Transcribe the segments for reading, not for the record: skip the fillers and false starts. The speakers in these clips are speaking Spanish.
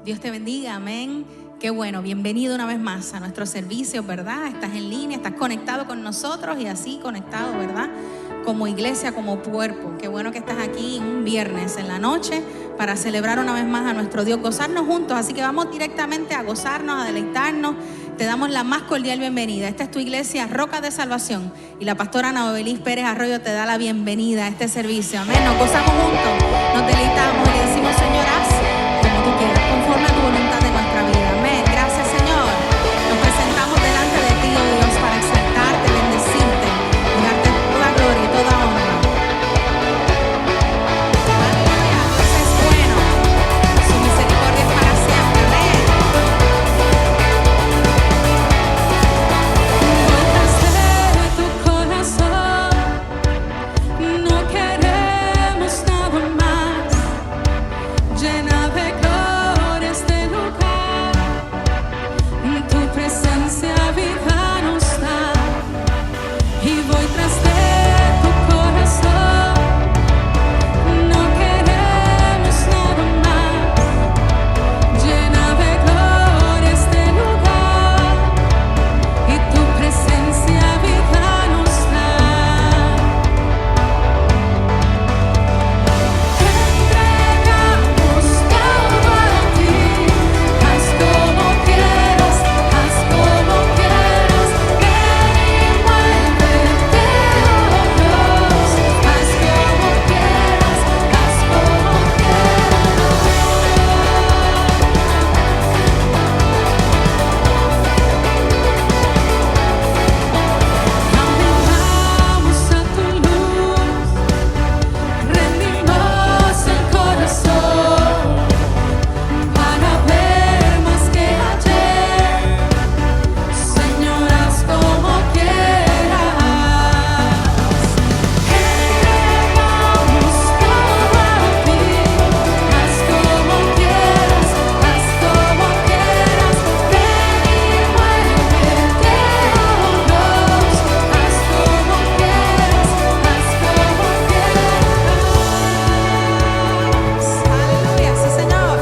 Dios te bendiga, amén. Qué bueno, bienvenido una vez más a nuestro servicio, ¿verdad? Estás en línea, estás conectado con nosotros y así conectado, ¿verdad? Como iglesia, como cuerpo. Qué bueno que estás aquí un viernes en la noche para celebrar una vez más a nuestro Dios, gozarnos juntos. Así que vamos directamente a gozarnos, a deleitarnos. Te damos la más cordial bienvenida. Esta es tu iglesia Roca de Salvación y la pastora Ana Obelis Pérez Arroyo te da la bienvenida a este servicio. Amén. Nos gozamos juntos, nos deleitamos y le decimos, Señor, haz como tú quieras, conforme a tu voluntad de nuestra vida. Amén. Gracias, Señor. Nos presentamos delante de ti, oh Dios, para exaltarte, bendecirte y darte toda gloria y toda honra. Aleluya. Dios es bueno. Su misericordia es para siempre. Amén. Tu corazón, no queremos nada más. Llena de gloria este lugar. Tu presencia viva nos da. Y voy tras de tu corazón. No queremos nada más. Llena de gloria este lugar. Y tu presencia viva nos da. Te entregamos todo a ti. Haz como quieras, haz como quieras. Ven y muévete, oh Dios. Haz como quieras, haz como Caminamos a tu luz, rendimos el corazón para ver más que ayer. Señor, haz como quieras. Entregamos todo a ti. Haz como quieras, haz como quieras. Ven y muévete, oh Dios. Haz como quieras, haz como quieras. Aleluya, sí, Señor.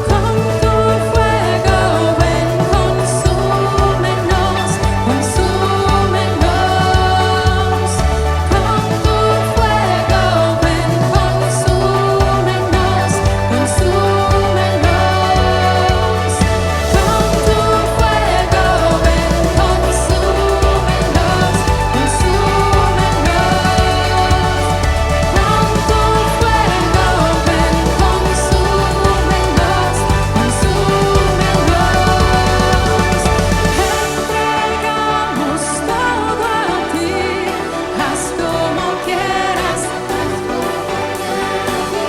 Con tu fuego ven, consúmenos, consúmenos. Con tu fuego ven, consúmenos, consúmenos. Con tu fuego ven, consúmenos, consúmenos. Con tu fuego ven, consúmenos, consúmenos. Entregamos todo a ti. Haz como quieras.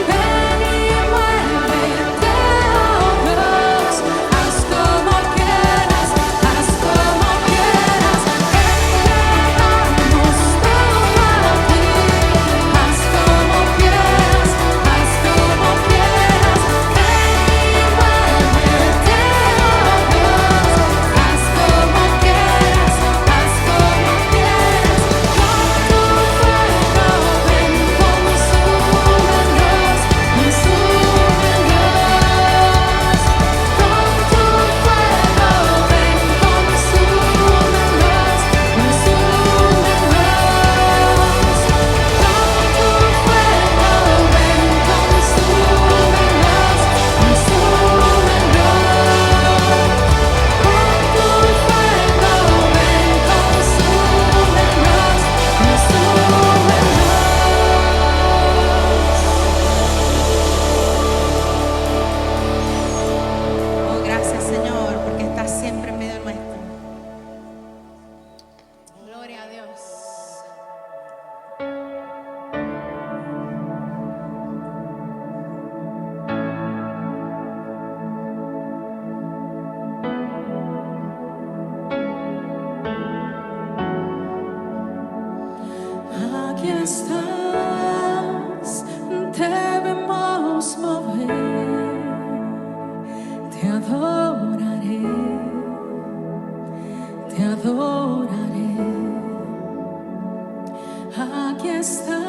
Ven y muévete, oh Dios. Haz como quieras, haz como quieras. Entregamos todo a ti. Haz como quieras, haz como quieras. Ven y muévete, oh Dios. Haz como quieras, haz como quieras. Con tu fuego ven, consúmenos, consúmenos. Con tu fuego ven, consúmenos, consúmenos. Con tu fuego ven, consúmenos, consúmenos. Oh, gracias, Señor, porque estás siempre en medio nuestro. Gloria a Dios. Aquí estás, debemos mover, te adoraré. aquí estás,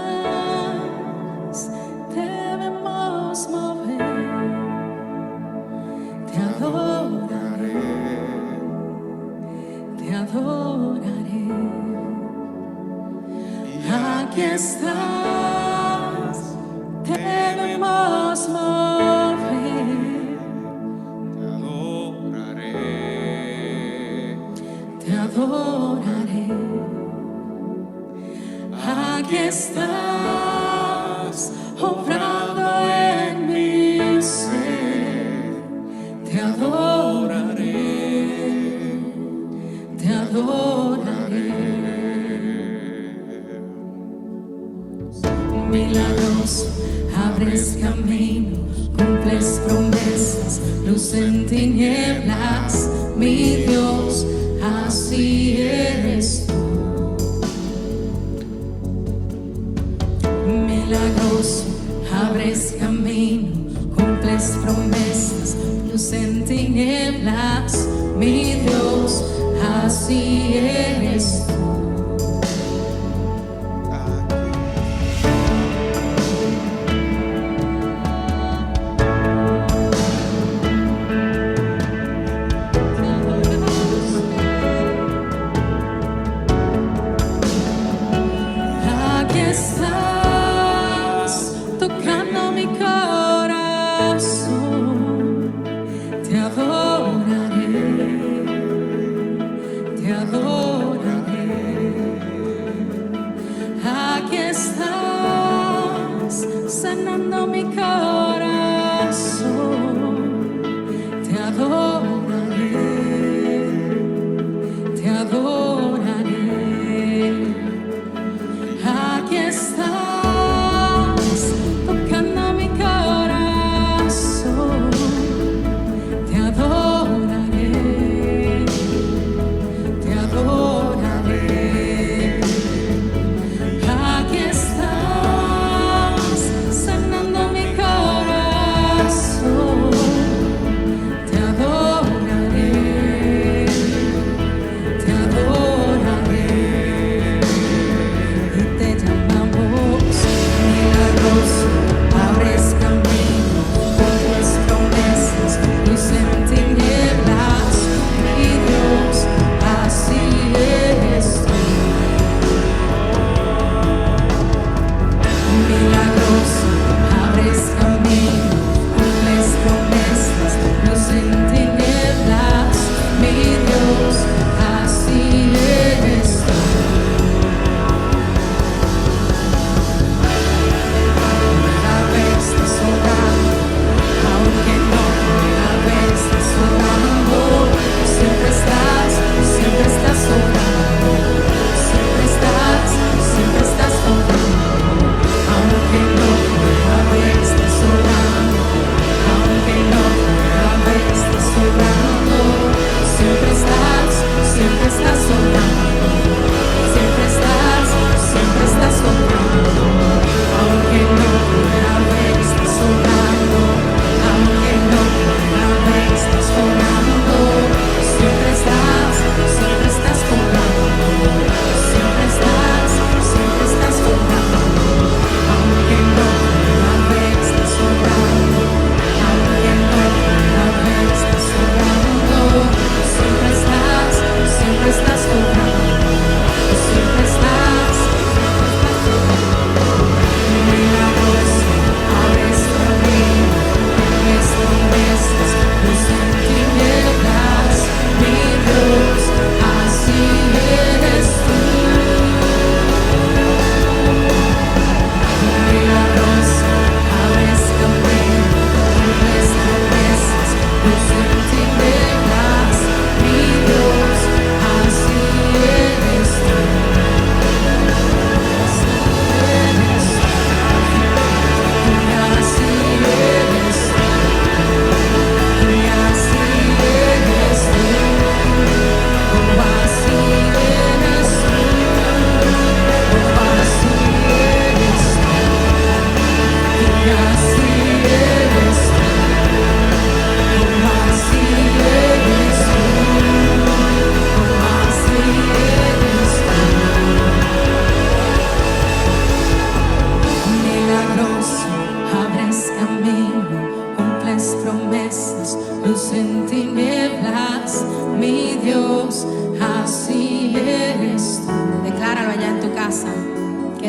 debemos mover, te adoraré, te adoraré. Aquí estás, debemos mover, te adoraré. Aquí estás, obrando en mi ser, te adoraré, te adoraré. Milagroso, abres caminos, cumples promesas, luz en tinieblas, mi Dios, así eres tú. Milagroso, abres caminos, cumples promesas, luz en tinieblas, mi Dios, así eres tú. Aquí estás, tocando mi corazón, te adoraré, te adoraré. Aquí estás, sanando mi corazón, te adoraré, te adoraré. Aquí estás, tocando mi corazón, te adoraré, te adoraré. Aquí estás, sanando mi corazón.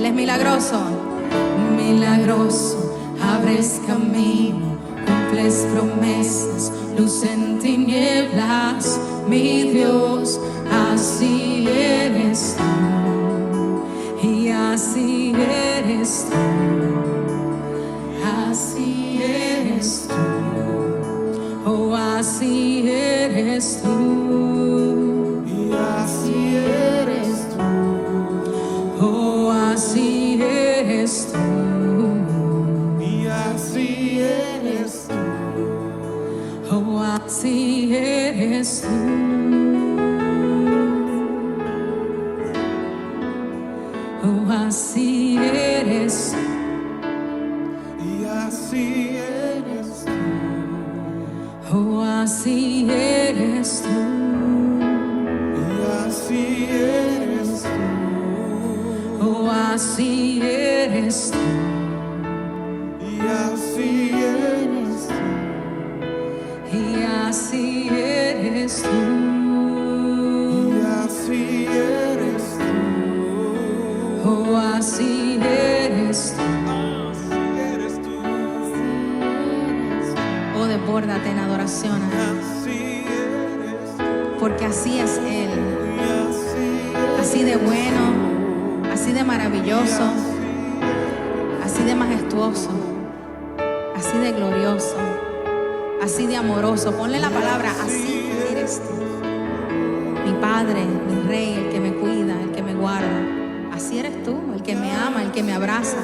Él es milagroso. Milagroso, abres camino, cumples promesas, luz en tinieblas, mi Dios, así eres tú, y así eres tú, así eres tú, oh, así eres tú, Y así eres tú, oh, así eres tú. y así eres tú, Oh, así eres tú. Oh, así eres. y así eres tú, Oh, así eres tú. y así eres tú, Oh, así eres tú. y así eres tú, Y así eres tú. y así eres tú, Oh, así eres tú. así eres tú, Oh, desbórdate en adoración a Él, así eres tú, porque así es Él. y así Así de bueno, así de maravilloso, así de majestuoso, así de glorioso, así de amoroso. Ponle la palabra, así eres tú. Mi Padre, mi Rey, el que me cuida, el que me guarda. Así eres tú, el que me ama, el que me abraza,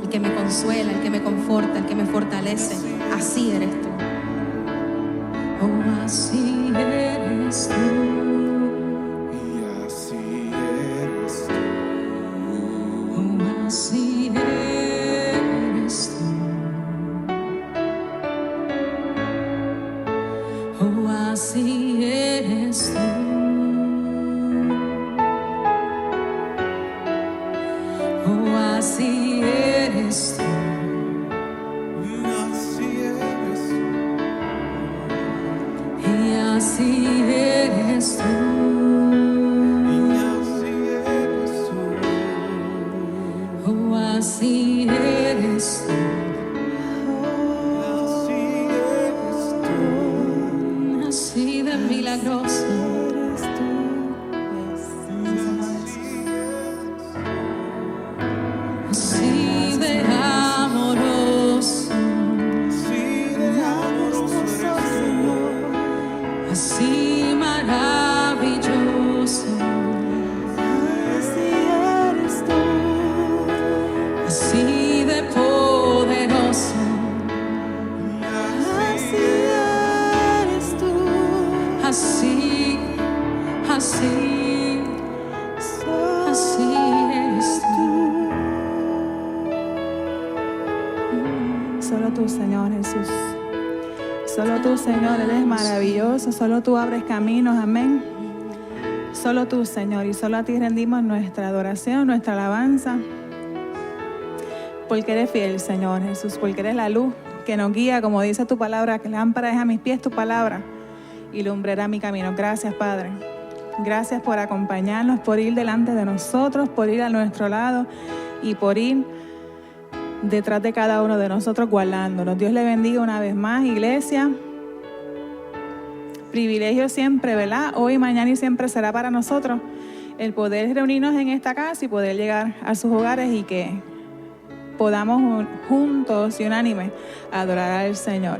el que me consuela, el que me conforta, el que me fortalece. Así eres tú. Oh, así eres tú. y así eres tú, Oh, así eres tú. Oh, así eres tú. Oh, así eres tú. y así eres tú, Y así eres tú. y así eres tú, Oh, así eres tú. así eres tú. Así de milagroso. Así de amoroso. Así maravilloso. Así de poderoso. Así, así, así eres tú. Solo tú, Señor Jesús. Solo tú, Señor, eres maravilloso. Solo tú abres caminos, amén. Solo tú, Señor, y solo a ti rendimos nuestra adoración, nuestra alabanza. Porque eres fiel, Señor Jesús, porque eres la luz que nos guía, como dice tu palabra, que lámpara es a mis pies tu palabra y lumbrera mi camino. Gracias, Padre. Gracias por acompañarnos, por ir delante de nosotros, por ir a nuestro lado y por ir detrás de cada uno de nosotros guardándonos. Dios le bendiga una vez más, iglesia. Privilegio siempre, ¿verdad? Hoy, mañana y siempre será para nosotros el poder reunirnos en esta casa y poder llegar a sus hogares y que podamos juntos y unánimes adorar al Señor.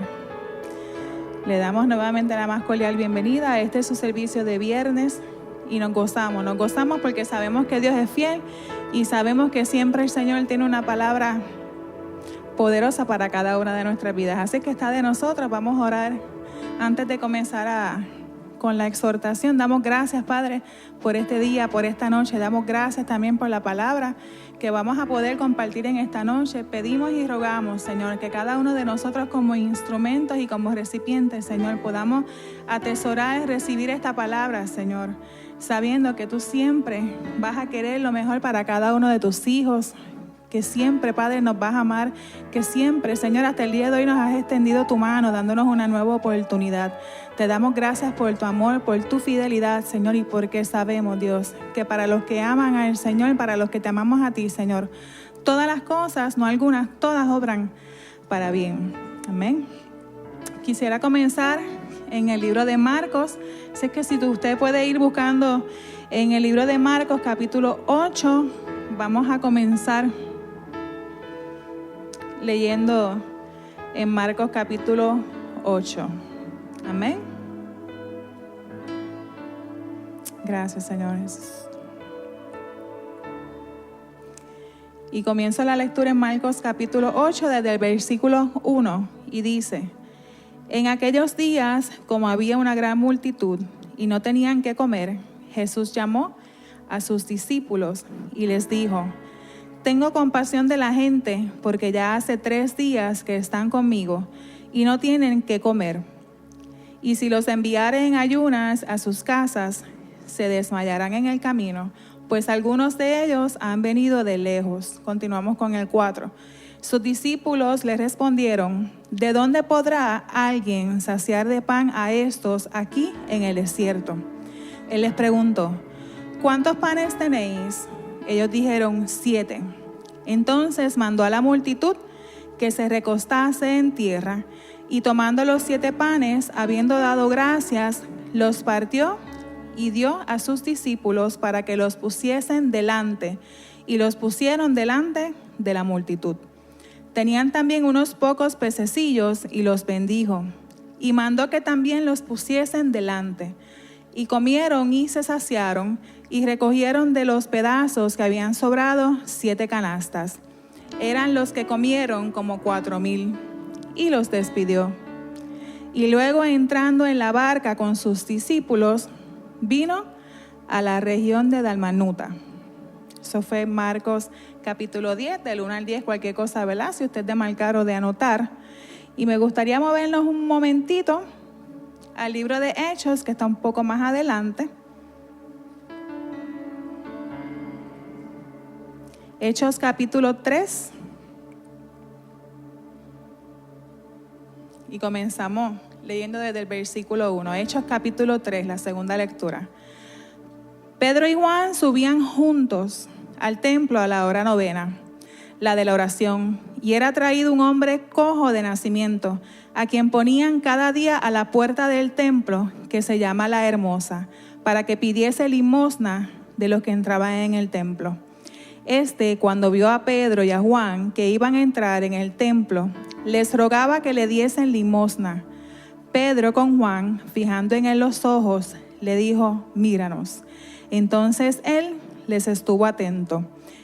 Le damos nuevamente la más cordial bienvenida a este su servicio de viernes y nos gozamos porque sabemos que Dios es fiel y sabemos que siempre el Señor tiene una palabra poderosa para cada una de nuestras vidas. Así que está de nosotros, vamos a orar antes de comenzar con la exhortación. Damos gracias, Padre, por este día, por esta noche. Damos gracias también por la palabra que vamos a poder compartir en esta noche. Pedimos y rogamos, Señor, que cada uno de nosotros como instrumentos y como recipientes, Señor, podamos atesorar y recibir esta palabra, Señor, sabiendo que tú siempre vas a querer lo mejor para cada uno de tus hijos, que siempre, Padre, nos vas a amar, que siempre, Señor, hasta el día de hoy nos has extendido tu mano, dándonos una nueva oportunidad. Te damos gracias por tu amor, por tu fidelidad, Señor, y porque sabemos, Dios, que para los que aman al Señor, para los que te amamos a ti, Señor, todas las cosas, no algunas, todas obran para bien. Amén. Quisiera comenzar en el libro de Marcos. Sé que si usted puede ir buscando en el libro de Marcos, capítulo 8, vamos a comenzar leyendo en Marcos, capítulo 8. Amén. Gracias, Señor Jesús. Y comienzo la lectura en Marcos capítulo 8 desde el versículo 1 y dice: En aquellos días, como había una gran multitud y no tenían qué comer, Jesús llamó a sus discípulos y les dijo: Tengo compasión de la gente, porque ya hace 3 días que están conmigo y no tienen qué comer. Y si los enviare en ayunas a sus casas, se desmayarán en el camino, pues algunos de ellos han venido de lejos. Continuamos con el 4. Sus discípulos le respondieron: ¿De dónde podrá alguien saciar de pan a estos aquí en el desierto? Él les preguntó: ¿Cuántos panes tenéis? Ellos dijeron: 7. Entonces mandó a la multitud que se recostase en tierra, y tomando los 7 panes, habiendo dado gracias, los partió y dio a sus discípulos para que los pusiesen delante, y los pusieron delante de la multitud. Tenían también unos pocos pececillos, y los bendijo, y mandó que también los pusiesen delante. Y comieron y se saciaron, y recogieron de los pedazos que habían sobrado 7 canastas. Eran los que comieron como 4,000, y los despidió. Y luego, entrando en la barca con sus discípulos, vino a la región de Dalmanuta. Eso fue Marcos capítulo 10, del 1 al 10, cualquier cosa, ¿verdad? Si usted de marcar o de anotar. Y me gustaría movernos un momentito al libro de Hechos, que está un poco más adelante. Hechos capítulo 3. Y comenzamos leyendo desde el versículo 1. Hechos capítulo 3, la segunda lectura. Pedro y Juan subían juntos al templo a la hora 9, la de la oración, y era traído un hombre cojo de nacimiento, a quien ponían cada día a la puerta del templo, que se llama La Hermosa, para que pidiese limosna de los que entraban en el templo. Cuando vio a Pedro y a Juan que iban a entrar en el templo, les rogaba que le diesen limosna. Pedro, con Juan, fijando en él los ojos, le dijo: míranos. Entonces él les estuvo atento,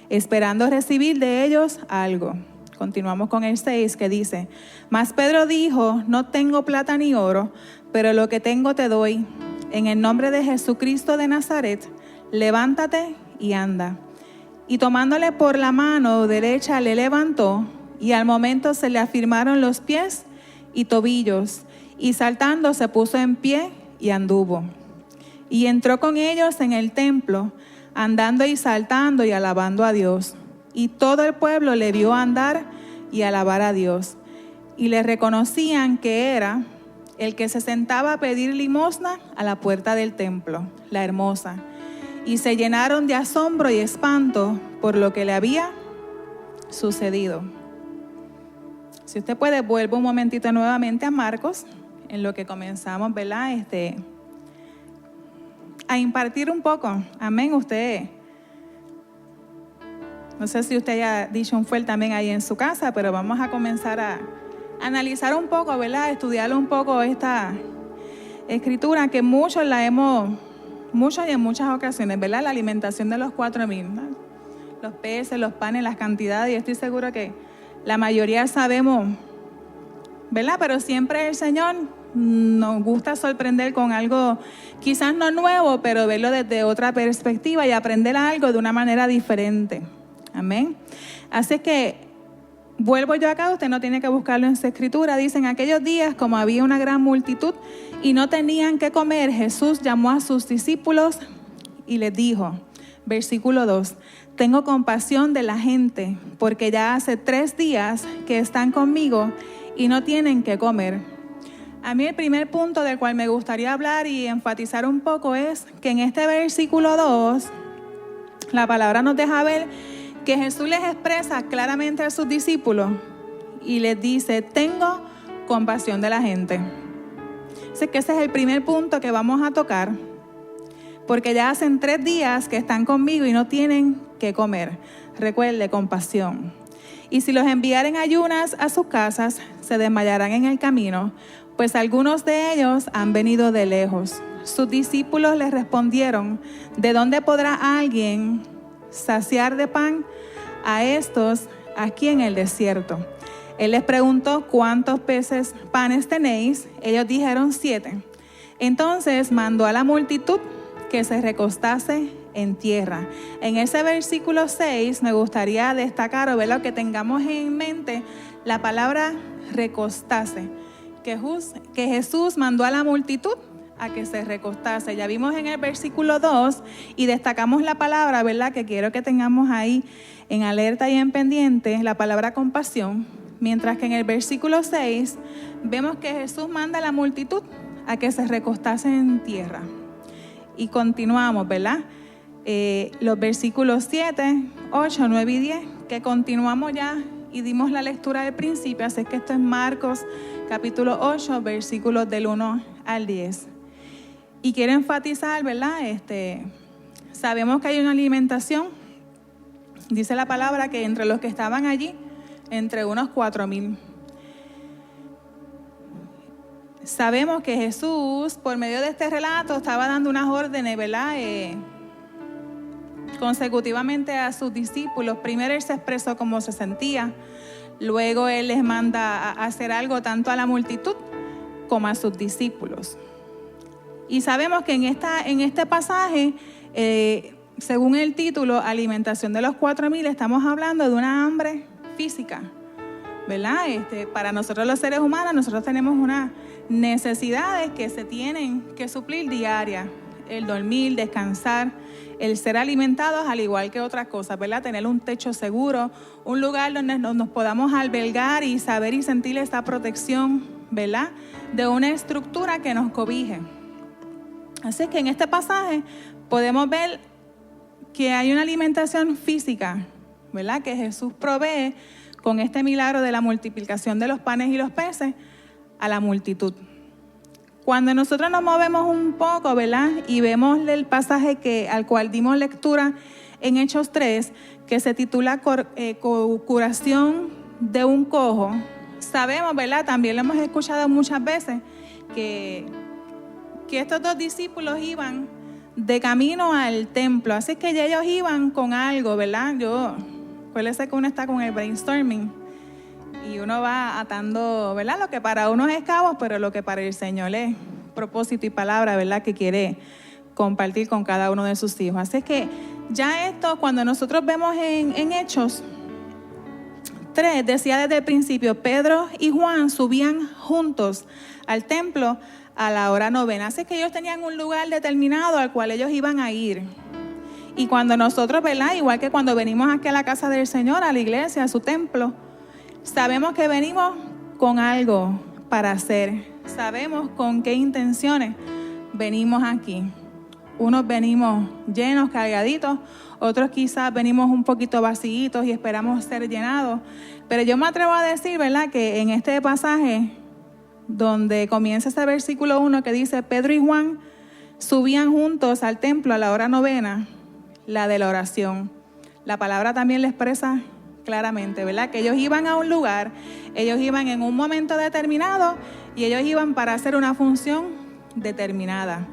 esperando recibir de ellos algo. Continuamos con el 6, que dice: Mas Pedro dijo: no tengo plata ni oro, pero lo que tengo te doy. En el nombre de Jesucristo de Nazaret, levántate y anda. Y tomándole por la mano derecha le levantó, y al momento se le afirmaron los pies y tobillos, y saltando se puso en pie y anduvo. Y entró con ellos en el templo, andando y saltando y alabando a Dios. Y todo el pueblo le vio andar y alabar a Dios. Y le reconocían que era el que se sentaba a pedir limosna a la puerta del templo, La Hermosa. Y se llenaron de asombro y espanto por lo que le había sucedido. Si usted puede, vuelvo un momentito nuevamente a Marcos, en lo que comenzamos, ¿verdad? A impartir un poco. Amén. Usted, no sé si usted haya dicho un fuerte amén ahí en su casa, pero vamos a comenzar a analizar un poco, ¿verdad? Estudiar un poco esta escritura que muchos y en muchas ocasiones, ¿verdad? La alimentación de los 4,000, ¿no? Los peces, los panes, las cantidades, y estoy seguro que la mayoría sabemos, ¿verdad? Pero siempre el Señor nos gusta sorprender con algo quizás no nuevo, pero verlo desde otra perspectiva y aprender algo de una manera diferente. Amén. Así que vuelvo yo acá, usted no tiene que buscarlo en su escritura. Dicen: aquellos días, como había una gran multitud y no tenían qué comer, Jesús llamó a sus discípulos y les dijo, versículo 2, tengo compasión de la gente, porque ya hace 3 días que están conmigo y no tienen qué comer. A mí el primer punto del cual me gustaría hablar y enfatizar un poco es que en este versículo 2, la palabra nos deja ver que Jesús les expresa claramente a sus discípulos y les dice, tengo compasión de la gente. Así que ese es el primer punto que vamos a tocar, porque ya hacen 3 días que están conmigo y no tienen que comer. Recuerde, compasión. Y si los enviaren ayunas a sus casas, se desmayarán en el camino, pues algunos de ellos han venido de lejos. Sus discípulos les respondieron, ¿de dónde podrá alguien saciar de pan a estos aquí en el desierto? Él les preguntó, ¿cuántos panes tenéis? Ellos dijeron 7. Entonces mandó a la multitud que se recostase en tierra. En ese versículo 6 me gustaría destacar o verlo, que tengamos en mente la palabra recostase, que Jesús mandó a la multitud a que se recostase. Ya vimos en el versículo 2 y destacamos la palabra, ¿verdad? Que quiero que tengamos ahí en alerta y en pendiente, la palabra compasión. Mientras que en el versículo 6 vemos que Jesús manda a la multitud a que se recostase en tierra. Y continuamos, ¿verdad? Los versículos 7, 8, 9 y 10, que continuamos ya y dimos la lectura del principio. Así que esto es Marcos capítulo 8, versículos del 1 al 10. Y quiero enfatizar, ¿verdad? Sabemos que hay una alimentación. Dice la palabra que entre los que estaban allí, entre unos 4,000. Sabemos que Jesús, por medio de este relato, estaba dando unas órdenes, ¿verdad? Consecutivamente a sus discípulos. Primero Él se expresó cómo se sentía. Luego Él les manda a hacer algo tanto a la multitud como a sus discípulos. Y sabemos que en este pasaje, según el título, alimentación de los 4,000, estamos hablando de una hambre física, ¿verdad? Para nosotros los seres humanos, nosotros tenemos unas necesidades que se tienen que suplir diarias. El dormir, descansar, el ser alimentados, al igual que otras cosas, ¿verdad? Tener un techo seguro, un lugar donde nos podamos albergar y saber y sentir esa protección, ¿verdad? De una estructura que nos cobije. Así que en este pasaje podemos ver que hay una alimentación física, ¿verdad? Que Jesús provee con este milagro de la multiplicación de los panes y los peces a la multitud. Cuando nosotros nos movemos un poco, ¿verdad? Y vemos el pasaje al cual dimos lectura en Hechos 3, que se titula curación de un cojo. Sabemos, ¿verdad? También lo hemos escuchado muchas veces, que estos 2 discípulos iban de camino al templo. Así que ya ellos iban con algo, ¿verdad? Acuérdese que uno está con el brainstorming y uno va atando, ¿verdad? Lo que para uno es cabos, pero lo que para el Señor es propósito y palabra, ¿verdad? Que quiere compartir con cada uno de sus hijos. Así que ya esto, cuando nosotros vemos en Hechos 3, decía desde el principio, Pedro y Juan subían juntos al templo a la hora 9. Así que ellos tenían un lugar determinado al cual ellos iban a ir. Y cuando nosotros, ¿verdad? Igual que cuando venimos aquí a la casa del Señor, a la iglesia, a su templo, sabemos que venimos con algo para hacer. Sabemos con qué intenciones venimos aquí. Unos venimos llenos, cargaditos, otros quizás venimos un poquito vacíos y esperamos ser llenados. Pero yo me atrevo a decir, ¿verdad?, que en este pasaje, donde comienza ese versículo 1 que dice, Pedro y Juan subían juntos al templo a la hora 9, la de la oración. La palabra también le expresa claramente, ¿verdad?, que ellos iban a un lugar, ellos iban en un momento determinado y ellos iban para hacer una función determinada.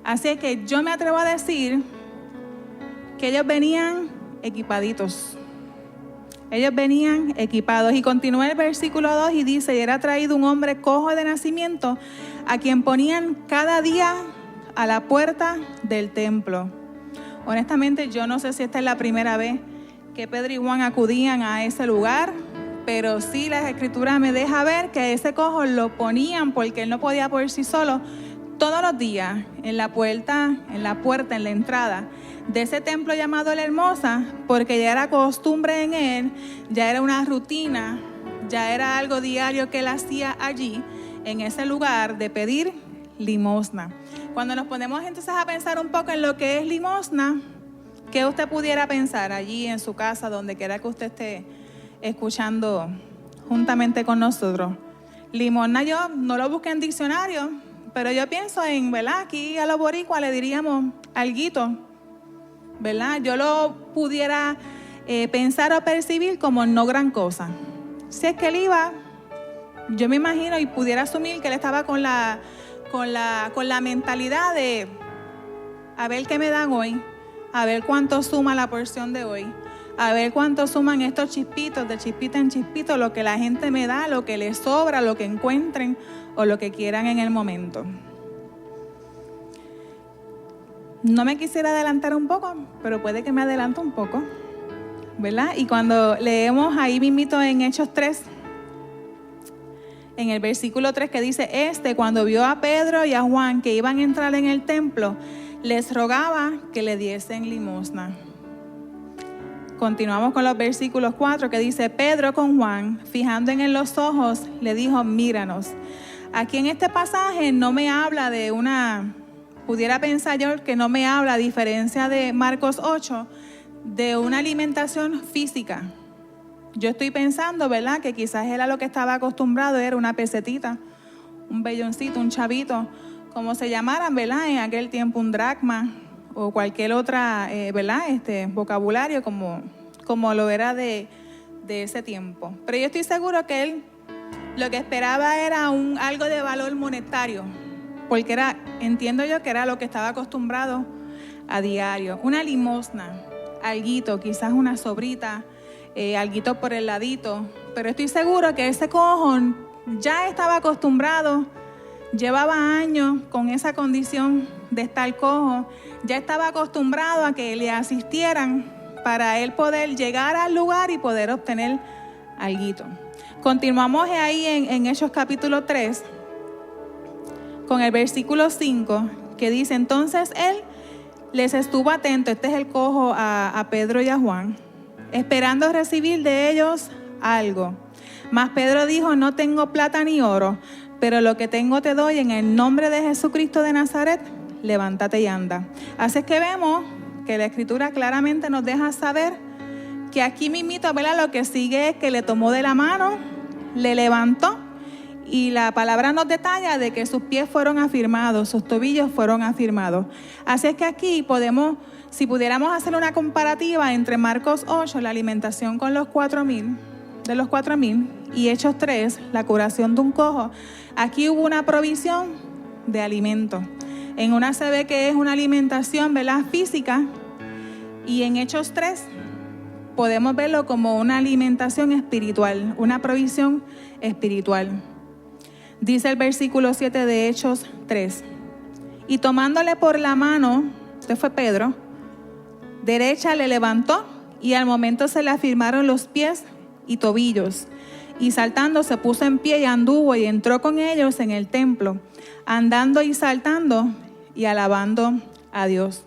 Así que yo me atrevo a decir que ellos venían equipaditos. Ellos venían equipados. Y continúa el versículo 2 y dice, y era traído un hombre cojo de nacimiento, a quien ponían cada día a la puerta del templo. Honestamente, yo no sé si esta es la primera vez que Pedro y Juan acudían a ese lugar, pero sí las escrituras me deja ver que ese cojo lo ponían porque él no podía por sí solo, todos los días en la puerta, en la entrada de ese templo llamado La Hermosa, porque ya era costumbre en él, ya era una rutina, ya era algo diario que él hacía allí, en ese lugar de pedir limosna. Cuando nos ponemos entonces a pensar un poco en lo que es limosna, ¿qué usted pudiera pensar allí en su casa, donde quiera que usted esté escuchando juntamente con nosotros? Limosna yo no lo busqué en diccionario, pero yo pienso en, ¿verdad? Aquí a los boricuas le diríamos alguito, ¿verdad? Yo lo pudiera pensar o percibir como no gran cosa. Si es que él iba, yo me imagino y pudiera asumir que él estaba con la mentalidad de a ver qué me dan hoy, a ver cuánto suma la porción de hoy, a ver cuánto suman estos chispitos, de chispita en chispito, lo que la gente me da, lo que les sobra, lo que encuentren o lo que quieran en el momento. No me quisiera adelantar un poco, pero puede que me adelante un poco, ¿verdad? Y cuando leemos ahí mismito en Hechos 3, en el versículo 3 que dice, cuando vio a Pedro y a Juan que iban a entrar en el templo, les rogaba que le diesen limosna. Continuamos con los versículos 4 que dice, Pedro con Juan, fijando en él los ojos, le dijo, míranos. Aquí en este pasaje no me habla de pudiera pensar yo que no me habla, a diferencia de Marcos 8, de una alimentación física. Yo estoy pensando, ¿verdad?, que quizás era lo que estaba acostumbrado, era una pesetita, un belloncito, un chavito, como se llamaran, ¿verdad?, en aquel tiempo, un dracma o cualquier otra, ¿verdad?, vocabulario como lo era de ese tiempo. Pero yo estoy seguro que él lo que esperaba era algo de valor monetario, porque entiendo yo que era lo que estaba acostumbrado a diario. Una limosna, alguito, quizás una sobrita, alguito por el ladito, pero estoy seguro que ese cojo ya estaba acostumbrado, llevaba años con esa condición de estar cojo, ya estaba acostumbrado a que le asistieran para él poder llegar al lugar y poder obtener alguito. Continuamos ahí en Hechos capítulo 3 con el versículo 5 que dice, entonces él les estuvo atento, este es el cojo, a Pedro y a Juan, esperando recibir de ellos algo. Mas Pedro dijo, no tengo plata ni oro, pero lo que tengo te doy, en el nombre de Jesucristo de Nazaret, levántate y anda. Así es que vemos que la Escritura claramente nos deja saber que aquí mismito, ¿verdad?, lo que sigue es que le tomó de la mano, le levantó, y la palabra nos detalla de que sus pies fueron afirmados, sus tobillos fueron afirmados. Así es que aquí podemos, si pudiéramos hacer una comparativa entre Marcos 8, la alimentación con los 4,000, y Hechos 3, la curación de un cojo, aquí hubo una provisión de alimento. En una se ve que es una alimentación, ¿verdad?, física, y en Hechos 3 podemos verlo como una alimentación espiritual, una provisión espiritual. Dice el versículo 7 de Hechos 3, y tomándole por la mano, este fue Pedro, derecha le levantó, y al momento se le afirmaron los pies y tobillos, y saltando se puso en pie y anduvo y entró con ellos en el templo, andando y saltando y alabando a Dios.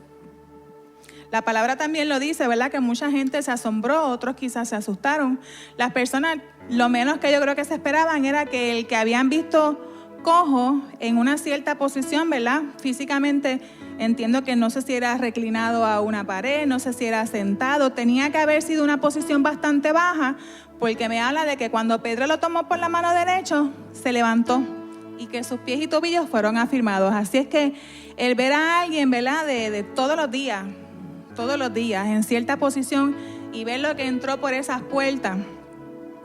La palabra también lo dice, ¿verdad?, que mucha gente se asombró, otros quizás se asustaron. Las personas, lo menos que yo creo que se esperaban era que el que habían visto cojo en una cierta posición, ¿verdad?, físicamente, entiendo que no sé si era reclinado a una pared, no sé si era sentado, tenía que haber sido una posición bastante baja, porque me habla de que cuando Pedro lo tomó por la mano derecha, se levantó y que sus pies y tobillos fueron afirmados. Así es que el ver a alguien, ¿verdad?, de todos los días, en cierta posición, y verlo que entró por esas puertas,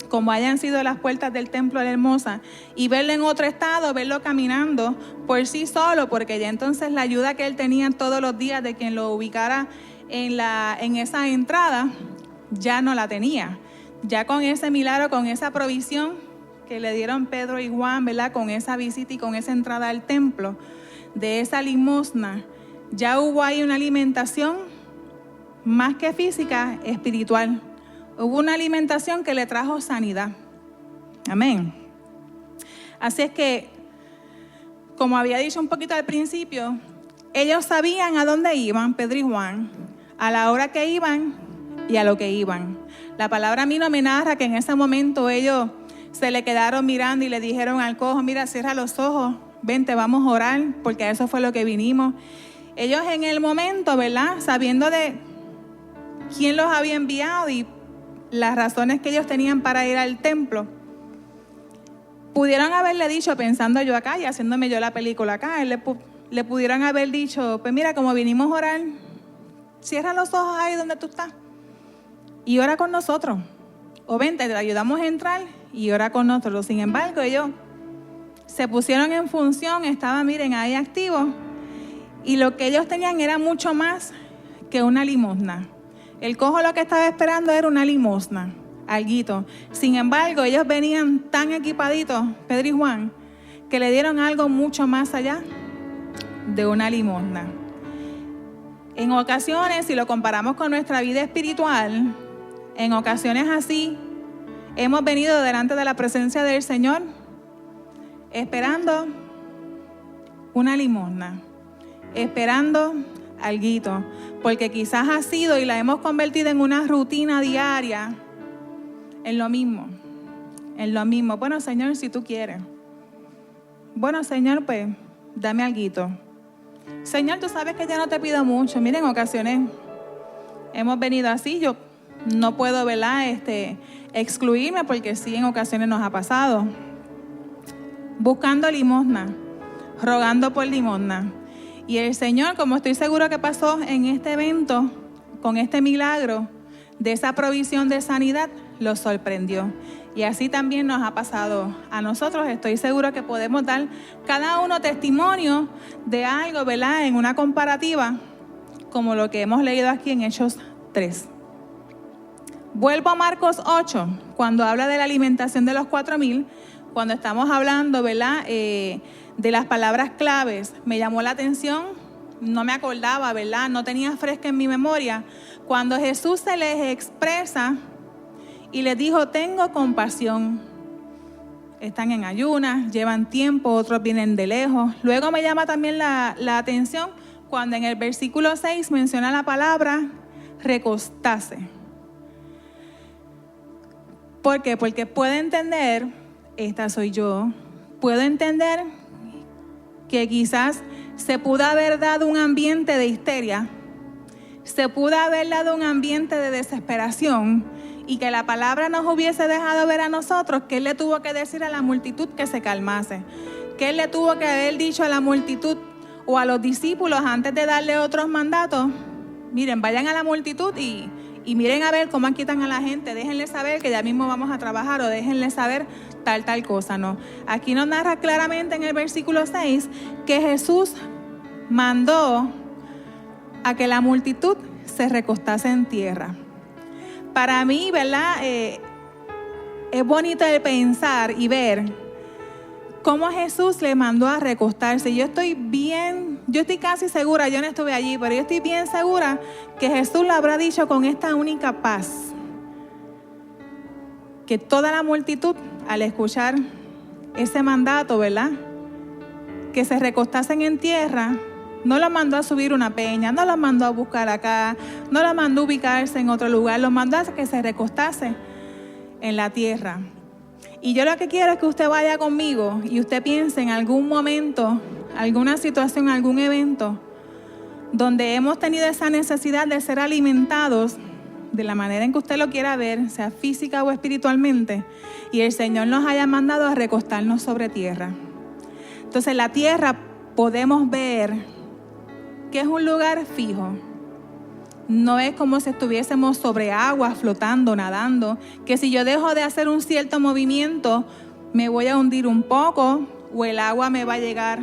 como hayan sido las puertas del templo de la Hermosa, y verlo en otro estado, verlo caminando por sí solo, porque ya entonces la ayuda que él tenía todos los días de quien lo ubicara en esa entrada, ya no la tenía. Ya con ese milagro, con esa provisión que le dieron Pedro y Juan, ¿verdad?, con esa visita y con esa entrada al templo, de esa limosna, ya hubo ahí una alimentación más que física, espiritual. Hubo una alimentación que le trajo sanidad. Amén. Así es que, como había dicho un poquito al principio, ellos sabían a dónde iban, Pedro y Juan, a la hora que iban y a lo que iban. La palabra a mí no me narra que en ese momento ellos se le quedaron mirando y le dijeron al cojo, mira, cierra los ojos, vente, vamos a orar, porque a eso fue lo que vinimos. Ellos en el momento, ¿verdad?, sabiendo de quién los había enviado y las razones que ellos tenían para ir al templo, pudieron haberle dicho, pensando yo acá y haciéndome yo la película acá, le pudieron haber dicho, pues mira, como vinimos a orar, cierra los ojos ahí donde tú estás y ora con nosotros. O vente, te ayudamos a entrar y ora con nosotros. Sin embargo, ellos se pusieron en función, estaban, miren, ahí activos, y lo que ellos tenían era mucho más que una limosna. El cojo lo que estaba esperando era una limosna, alguito. Sin embargo, ellos venían tan equipaditos, Pedro y Juan, que le dieron algo mucho más allá de una limosna. En ocasiones, si lo comparamos con nuestra vida espiritual, en ocasiones así, hemos venido delante de la presencia del Señor esperando una limosna, esperando alguito, porque quizás ha sido y la hemos convertido en una rutina diaria, en lo mismo. Bueno, Señor, si tú quieres. Bueno, Señor, pues, dame alguito. Señor, tú sabes que ya no te pido mucho. Miren, en ocasiones hemos venido así. Yo no puedo, ¿verdad?, excluirme, porque sí, en ocasiones nos ha pasado. Buscando limosna, rogando por limosna. Y el Señor, como estoy seguro que pasó en este evento, con este milagro de esa provisión de sanidad, lo sorprendió. Y así también nos ha pasado a nosotros. Estoy seguro que podemos dar cada uno testimonio de algo, ¿verdad?, en una comparativa como lo que hemos leído aquí en Hechos 3. Vuelvo a Marcos 8, cuando habla de la alimentación de los 4,000, cuando estamos hablando, ¿verdad?, de las palabras claves. Me llamó la atención, no me acordaba, ¿verdad?, no tenía fresca en mi memoria, cuando Jesús se les expresa y les dijo, tengo compasión. Están en ayunas, llevan tiempo, otros vienen de lejos. Luego me llama también la atención cuando en el versículo 6 menciona la palabra recostarse. ¿Por qué? Porque puedo entender, esta soy yo, puedo entender que quizás se pudo haber dado un ambiente de histeria, se pudo haber dado un ambiente de desesperación, y que la palabra nos hubiese dejado ver a nosotros que Él le tuvo que decir a la multitud que se calmase, que Él le tuvo que haber dicho a la multitud o a los discípulos antes de darle otros mandatos, miren, vayan a la multitud y miren a ver cómo quitan a la gente, déjenle saber que ya mismo vamos a trabajar, o déjenle saber tal cosa. No, aquí nos narra claramente en el versículo 6 que Jesús mandó a que la multitud se recostase en tierra. Para mí, ¿verdad?, es bonito el pensar y ver cómo Jesús le mandó a recostarse. Yo estoy casi segura, yo no estuve allí, pero yo estoy bien segura que Jesús lo habrá dicho con esta única paz. Que toda la multitud, al escuchar ese mandato, ¿verdad?, que se recostasen en tierra, no los mandó a subir una peña, no los mandó a buscar acá, no los mandó a ubicarse en otro lugar, los mandó a que se recostase en la tierra. Y yo lo que quiero es que usted vaya conmigo y usted piense en algún momento, alguna situación, algún evento donde hemos tenido esa necesidad de ser alimentados de la manera en que usted lo quiera ver, sea física o espiritualmente, y el Señor nos haya mandado a recostarnos sobre tierra. Entonces, la tierra podemos ver que es un lugar fijo. No es como si estuviésemos sobre agua, flotando, nadando, que si yo dejo de hacer un cierto movimiento, me voy a hundir un poco o el agua me va a llegar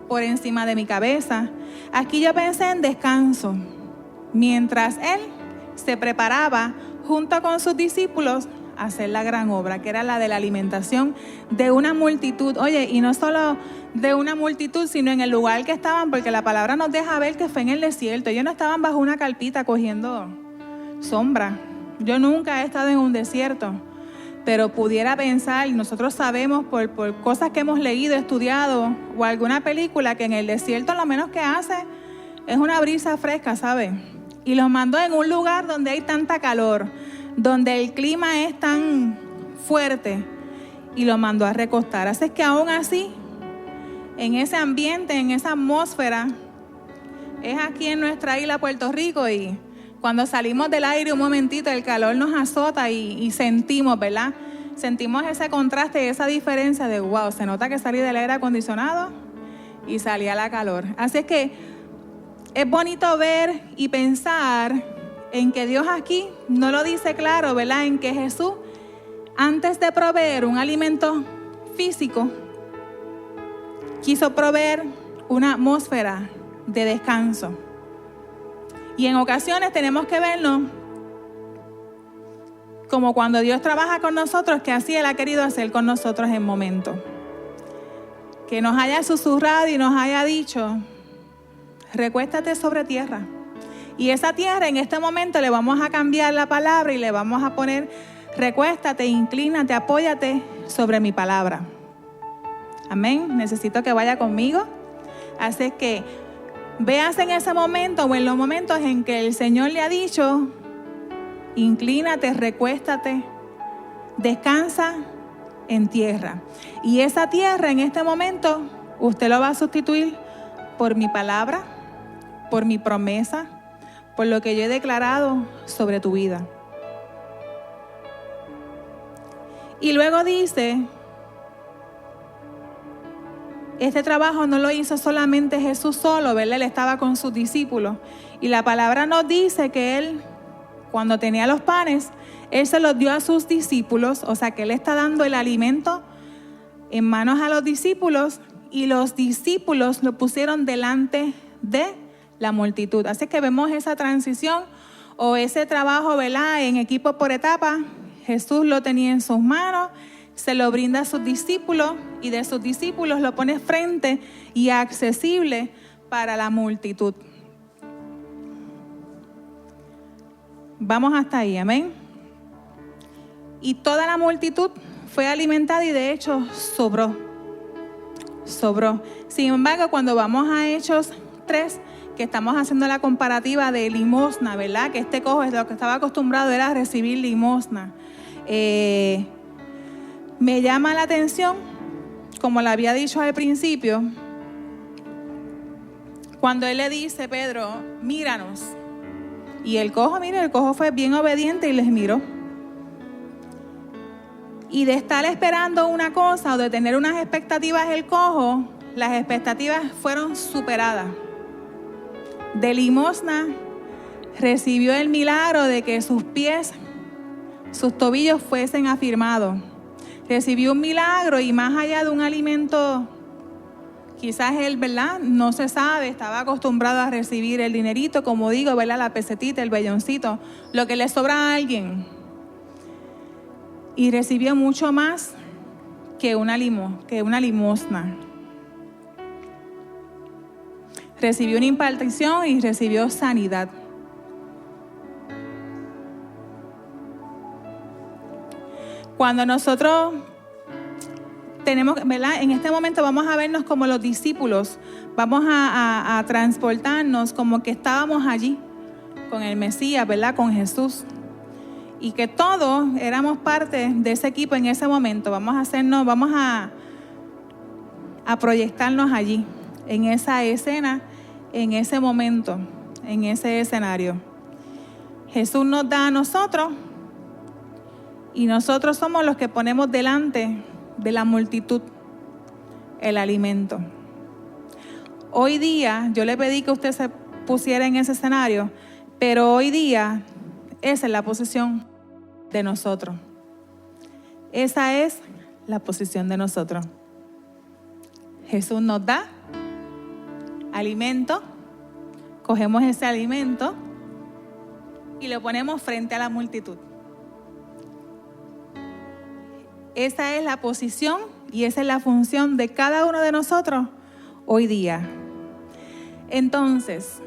por encima de mi cabeza. Aquí yo pensé en descanso, mientras Él se preparaba junto con sus discípulos a hacer la gran obra, que era la de la alimentación de una multitud. Oye, y no solo de una multitud, sino en el lugar que estaban, porque la palabra nos deja ver que fue en el desierto. Ellos no estaban bajo una carpita cogiendo sombra. Yo nunca he estado en un desierto, pero pudiera pensar, y nosotros sabemos por cosas que hemos leído, estudiado, o alguna película, que en el desierto lo menos que hace es una brisa fresca, ¿sabes? Y los mandó en un lugar donde hay tanta calor, donde el clima es tan fuerte, y lo mandó a recostar. Así que aún así, en ese ambiente, en esa atmósfera, es aquí en nuestra isla Puerto Rico, y cuando salimos del aire un momentito, el calor nos azota y sentimos, ¿verdad? Sentimos ese contraste, esa diferencia de wow, se nota que salí del aire acondicionado y salí a la calor. Así es que es bonito ver y pensar en que Dios aquí no lo dice claro, ¿verdad? En que Jesús, antes de proveer un alimento físico, quiso proveer una atmósfera de descanso. Y en ocasiones tenemos que vernos como cuando Dios trabaja con nosotros, que así Él ha querido hacer con nosotros en momentos. Que nos haya susurrado y nos haya dicho, recuéstate sobre tierra. Y esa tierra en este momento le vamos a cambiar la palabra y le vamos a poner, recuéstate, inclínate, apóyate sobre mi palabra. Amén. Necesito que vaya conmigo. Así que veas en ese momento o en los momentos en que el Señor le ha dicho, inclínate, recuéstate, descansa en tierra. Y esa tierra en este momento usted lo va a sustituir por mi palabra, por mi promesa, por lo que yo he declarado sobre tu vida. Y luego dice, este trabajo no lo hizo solamente Jesús solo, ¿verdad? Él estaba con sus discípulos. Y la palabra nos dice que Él, cuando tenía los panes, Él se los dio a sus discípulos. O sea que Él está dando el alimento en manos a los discípulos, y los discípulos lo pusieron delante de la multitud. Así que vemos esa transición o ese trabajo, ¿verdad? En equipo por etapa. Jesús lo tenía en sus manos, se lo brinda a sus discípulos, y de sus discípulos lo pone frente y accesible para la multitud. Vamos hasta ahí, amén. Y toda la multitud fue alimentada y de hecho sobró. Sin embargo, cuando vamos a Hechos 3, que estamos haciendo la comparativa de limosna, ¿verdad? Que este cojo es lo que estaba acostumbrado era recibir limosna. Me llama la atención, como le había dicho al principio, cuando él le dice, Pedro, míranos. Y el cojo fue bien obediente y les miró. Y de estar esperando una cosa o de tener unas expectativas el cojo, las expectativas fueron superadas. De limosna recibió el milagro de que sus pies, sus tobillos fuesen afirmados. Recibió un milagro, y más allá de un alimento, quizás él, ¿verdad? No se sabe, estaba acostumbrado a recibir el dinerito, como digo, ¿verdad? La pesetita, el belloncito, lo que le sobra a alguien. Y recibió mucho más que una limosna. Recibió una impartición y recibió sanidad. Cuando nosotros tenemos, ¿verdad? En este momento vamos a vernos como los discípulos, vamos a transportarnos como que estábamos allí con el Mesías, ¿verdad? Con Jesús. Y que todos éramos parte de ese equipo en ese momento. Vamos a proyectarnos allí, en esa escena, en ese momento, en ese escenario. Jesús nos da a nosotros, y nosotros somos los que ponemos delante de la multitud el alimento. Hoy día, yo le pedí que usted se pusiera en ese escenario, pero hoy día esa es la posición de nosotros. Esa es la posición de nosotros. Jesús nos da alimento, cogemos ese alimento y lo ponemos frente a la multitud. Esa es la posición y esa es la función de cada uno de nosotros hoy día. Entonces,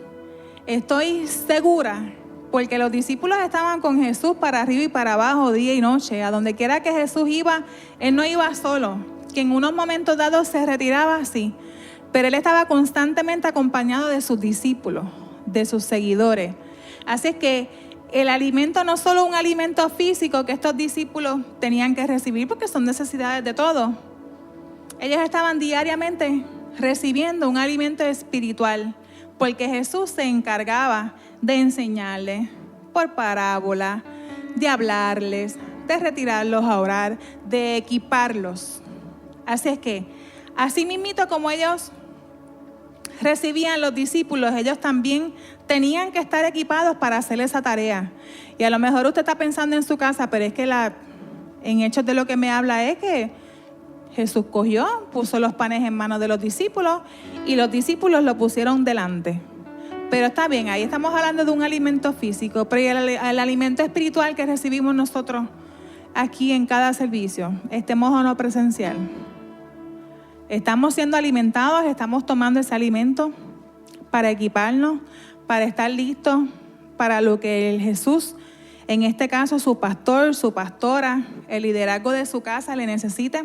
estoy segura, porque los discípulos estaban con Jesús para arriba y para abajo, día y noche. A donde quiera que Jesús iba, Él no iba solo, que en unos momentos dados se retiraba así, pero Él estaba constantemente acompañado de sus discípulos, de sus seguidores. Así es que el alimento no solo un alimento físico que estos discípulos tenían que recibir porque son necesidades de todo. Ellos estaban diariamente recibiendo un alimento espiritual porque Jesús se encargaba de enseñarles por parábola, de hablarles, de retirarlos a orar, de equiparlos. Así es que, así mismito como ellos recibían los discípulos, ellos también tenían que estar equipados para hacer esa tarea. Y a lo mejor usted está pensando en su casa, pero es que en Hechos de lo que me habla es que Jesús cogió, puso los panes en manos de los discípulos y los discípulos lo pusieron delante. Pero está bien, ahí estamos hablando de un alimento físico, pero el alimento espiritual que recibimos nosotros aquí en cada servicio, estemos o no presencial. Estamos siendo alimentados, estamos tomando ese alimento para equiparnos, para estar listos para lo que el Jesús, en este caso su pastor, su pastora, el liderazgo de su casa le necesite.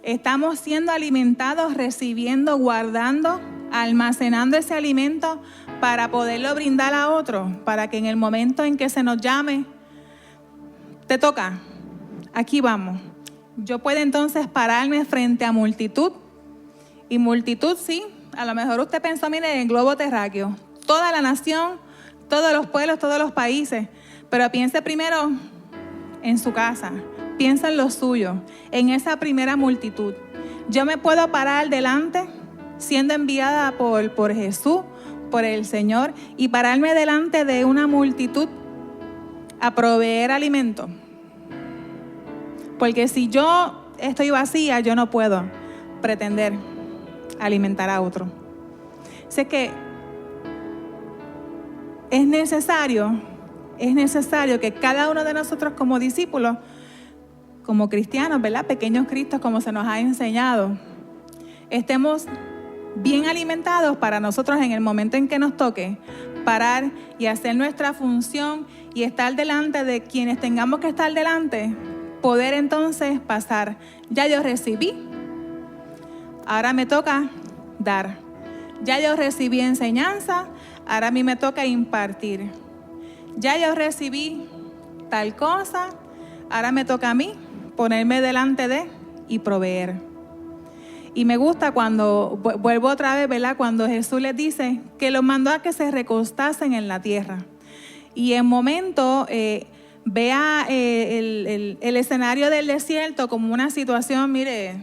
Estamos siendo alimentados, recibiendo, guardando, almacenando ese alimento para poderlo brindar a otro, para que en el momento en que se nos llame, te toca, aquí vamos. Yo puedo entonces pararme frente a multitud, y multitud sí, a lo mejor usted pensó, mire, en el globo terráqueo, toda la nación, todos los pueblos, todos los países, pero piense primero en su casa, piensa en lo suyo, en esa primera multitud. Yo me puedo parar delante, siendo enviada por Jesús, por el Señor, y pararme delante de una multitud a proveer alimento. Porque si yo estoy vacía, yo no puedo pretender alimentar a otro. Sé que es necesario que cada uno de nosotros como discípulos, como cristianos, ¿verdad? Pequeños cristos, como se nos ha enseñado, estemos bien alimentados para nosotros en el momento en que nos toque parar y hacer nuestra función y estar delante de quienes tengamos que estar delante, poder entonces pasar. Ya yo recibí, ahora me toca dar. Ya yo recibí enseñanza, ahora a mí me toca impartir. Ya yo recibí tal cosa, ahora me toca a mí ponerme delante de y proveer. Y me gusta cuando, vuelvo otra vez, ¿verdad? Cuando Jesús les dice que los mandó a que se recostasen en la tierra. Y en momento vea el escenario del desierto como una situación, mire,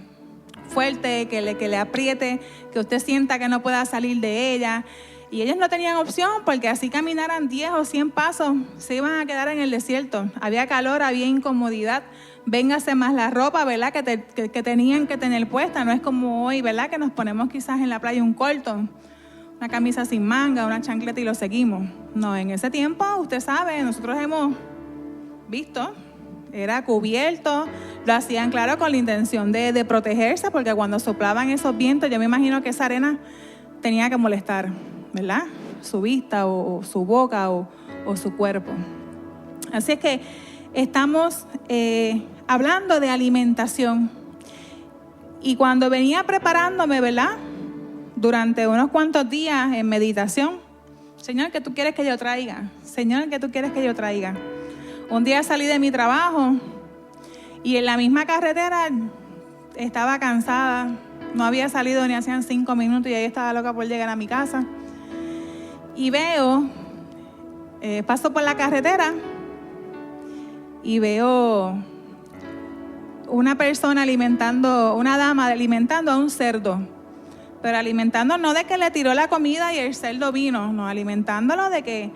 fuerte, que le apriete, que usted sienta que no pueda salir de ella. Y ellos no tenían opción porque así caminaran 10 o 100 pasos, se iban a quedar en el desierto. Había calor, había incomodidad. Véngase más la ropa, ¿verdad? Que tenían que tener puesta. No es como hoy, ¿verdad? Que nos ponemos quizás en la playa un corto, una camisa sin manga, una chancleta y lo seguimos. No, en ese tiempo, usted sabe, nosotros hemos visto, era cubierto, lo hacían claro con la intención de protegerse, porque cuando soplaban esos vientos, yo me imagino que esa arena tenía que molestar, ¿verdad? Su vista o su boca o su cuerpo. Así es que estamos hablando de alimentación. Y cuando venía preparándome, ¿verdad? Durante unos cuantos días en meditación, Señor, ¿qué tú quieres que yo traiga? Señor, ¿qué tú quieres que yo traiga? Un día salí de mi trabajo y en la misma carretera estaba cansada. No había salido ni hacían 5 minutos y ahí estaba loca por llegar a mi casa. Y veo, paso por la carretera y veo una persona una dama alimentando a un cerdo. Pero alimentando no de que le tiró la comida y el cerdo vino, no, alimentándolo de que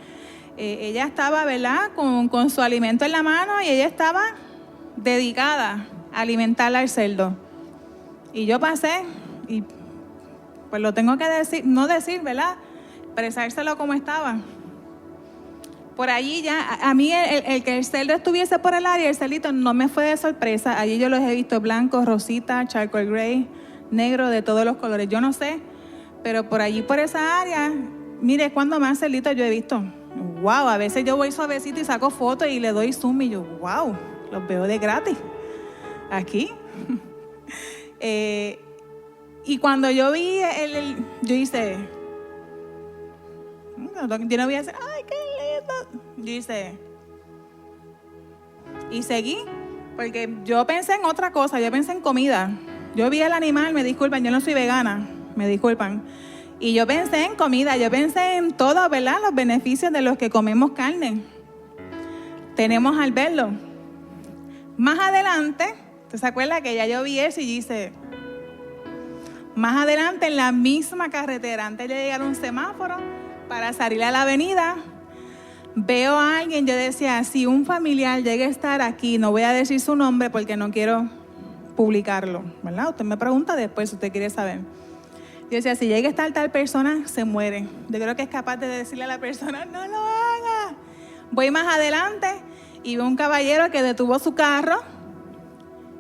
ella estaba, ¿verdad?, con su alimento en la mano y ella estaba dedicada a alimentar al cerdo. Y yo pasé y pues lo tengo que decir, no decir, ¿verdad?, expresárselo como estaba. Por allí ya, a mí el que el cerdo estuviese por el área, el cerdito no me fue de sorpresa. Allí yo los he visto blancos, rosita, charcoal gray, negro, de todos los colores. Yo no sé, pero por allí, por esa área, mire cuánto más cerditos yo he visto. Wow, a veces yo voy suavecito y saco fotos y le doy zoom y yo, wow, los veo de gratis. Aquí. Y cuando yo vi yo hice, yo no voy a hacer, ay, qué lindo. Dice, y seguí, porque yo pensé en otra cosa, yo pensé en comida. Yo vi el animal, me disculpan, yo no soy vegana, me disculpan. Y yo pensé en comida, yo pensé en todo, ¿verdad? Los beneficios de los que comemos carne. Tenemos al verlo. Más adelante, ¿usted se acuerda que ya yo vi eso y dice, más adelante en la misma carretera, antes de llegar a un semáforo, para salir a la avenida, veo a alguien, yo decía, si un familiar llega a estar aquí, no voy a decir su nombre porque no quiero publicarlo, ¿verdad? Usted me pregunta después si usted quiere saber. Yo decía, si llega a estar tal persona, se muere. Yo creo que es capaz de decirle a la persona, no lo haga. Voy más adelante y veo un caballero que detuvo su carro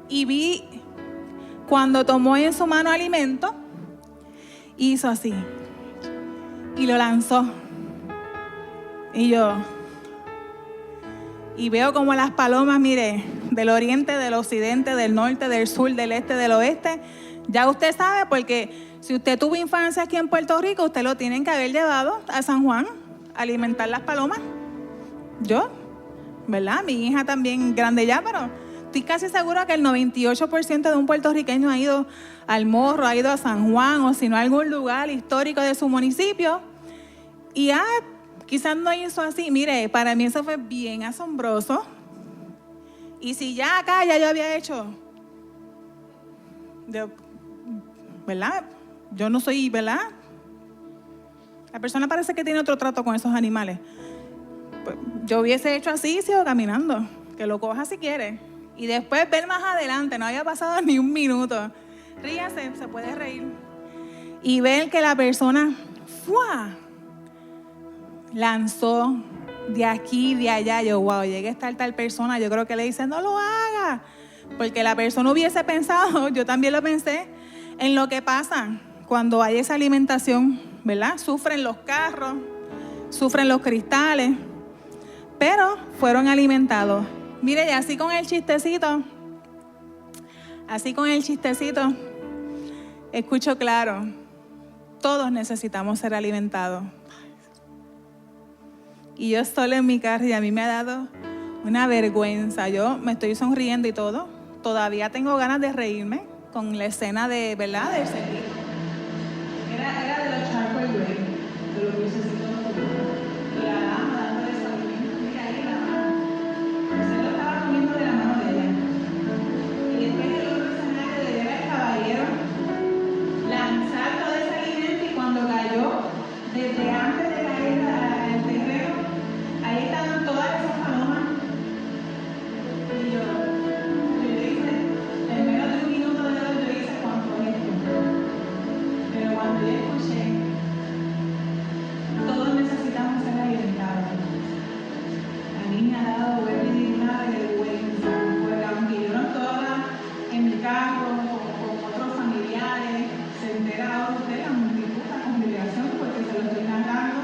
y vi cuando tomó en su mano alimento, hizo así y lo lanzó. Y yo, y veo como las palomas, mire, del oriente, del occidente, del norte, del sur, del este, del oeste. Ya usted sabe, porque si usted tuvo infancia aquí en Puerto Rico, usted lo tienen que haber llevado a San Juan a alimentar las palomas. Yo, ¿verdad? Mi hija también grande ya, pero estoy casi segura que el 98% de un puertorriqueño ha ido al Morro, ha ido a San Juan o si no a algún lugar histórico de su municipio. Y quizás no hizo así. Mire, para mí eso fue bien asombroso. Y si ya acá ya yo había hecho, ¿verdad? Yo no soy, ¿verdad? La persona parece que tiene otro trato con esos animales. Pues, yo hubiese hecho así, sigo caminando. Que lo coja si quiere. Y después ver más adelante, no había pasado ni un minuto. Ríase, se puede reír. Y ver que la persona ¡fua! Lanzó de aquí, de allá. Yo, wow, llegué a estar tal persona. Yo creo que le dice, no lo haga. Porque la persona hubiese pensado, yo también lo pensé, en lo que pasa cuando hay esa alimentación, ¿verdad? Sufren los carros, sufren los cristales, pero fueron alimentados. Mire, y así con el chistecito, escucho claro, todos necesitamos ser alimentados. Y yo solo en mi carro y a mí me ha dado una vergüenza. Yo me estoy sonriendo y todo. Todavía tengo ganas de reírme con la escena de, ¿verdad? Del servicio. Era de los charcoal grey, de los crucecitos nocturnos. Y la dama dándole su alimento. Mira ahí la mano. Se lo estaba comiendo de la mano de ella. Y después el otro escenario de ver al caballero lanzar todo ese alimento y cuando cayó, desde antes de caer al terreno, ahí estaban todas esas palomas. Y yo hice, en menos de un minuto de yo hice cuánto es esto. Pero cuando yo escuché, todos necesitamos ser alimentados. A mí me ha dado una vergüenza, porque aunque yo no estaba en mi carro con otros familiares, se entera usted la multitud, la congregación, porque se lo estoy narrando,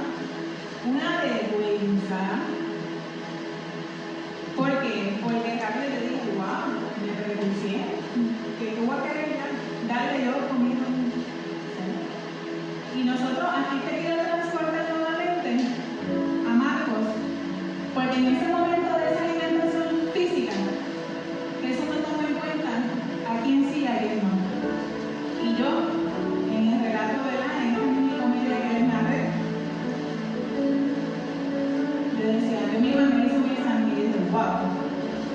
una vergüenza. ¿Por qué? Porque rápido le digo, wow, me renuncié, que tú vas a querer darle yo comida. Y nosotros aquí queríamos transportar nuevamente a Marcos, porque en ese momento de esa alimentación física, eso no toma en cuenta a quién sí y a quién no. Y yo, en el relato, ¿verdad? En esta mini comedia que les narré, yo decía, yo misma me hice un examen y dije, wow,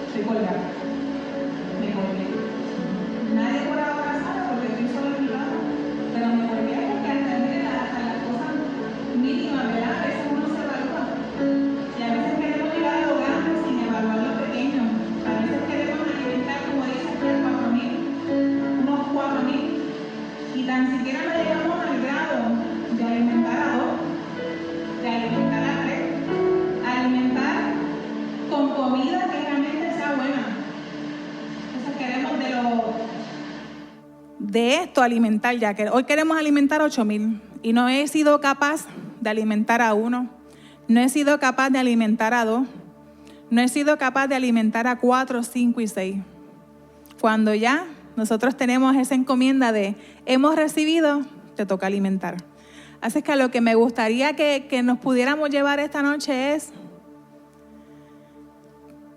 estoy colgada. Me colgué. Nadie por ahora sabe porque estoy solo en mi lado, pero me colgué porque al entender hasta las cosas mínimas, ¿verdad? A veces uno se evalúa. Y a veces queremos llegar a lo grande sin evaluar lo pequeño. A veces queremos alimentar, como dice aquí, 4.000, unos 4.000. Y tan siquiera no llegamos al grado de alimentar a 2, de alimentar a 3, alimentar con comida que realmente sea buena. Entonces queremos de esto alimentar, ya que hoy queremos alimentar 8.000 y no he sido capaz de alimentar a 1, no he sido capaz de alimentar a 2, no he sido capaz de alimentar a 4, 5 y 6. Cuando ya nosotros tenemos esa encomienda de hemos recibido, te toca alimentar. Así que lo que me gustaría que nos pudiéramos llevar esta noche es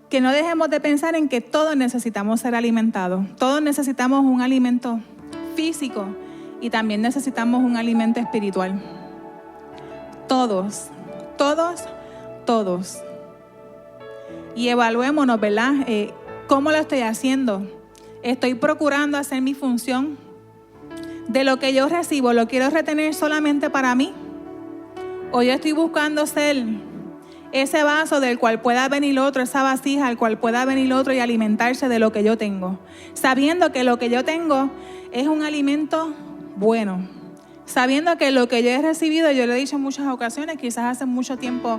que no dejemos de pensar en que todos necesitamos ser alimentados. Todos necesitamos un alimento físico y también necesitamos un alimento espiritual. Todos. Y evaluémonos, ¿verdad? ¿Cómo lo estoy haciendo? ¿Estoy procurando hacer mi función? ¿De lo que yo recibo, lo quiero retener solamente para mí? ¿O yo estoy buscando ser ese vaso del cual pueda venir otro, esa vasija al cual pueda venir otro y alimentarse de lo que yo tengo? Sabiendo que lo que yo tengo es un alimento bueno. Sabiendo que lo que yo he recibido, yo lo he dicho en muchas ocasiones, quizás hace mucho tiempo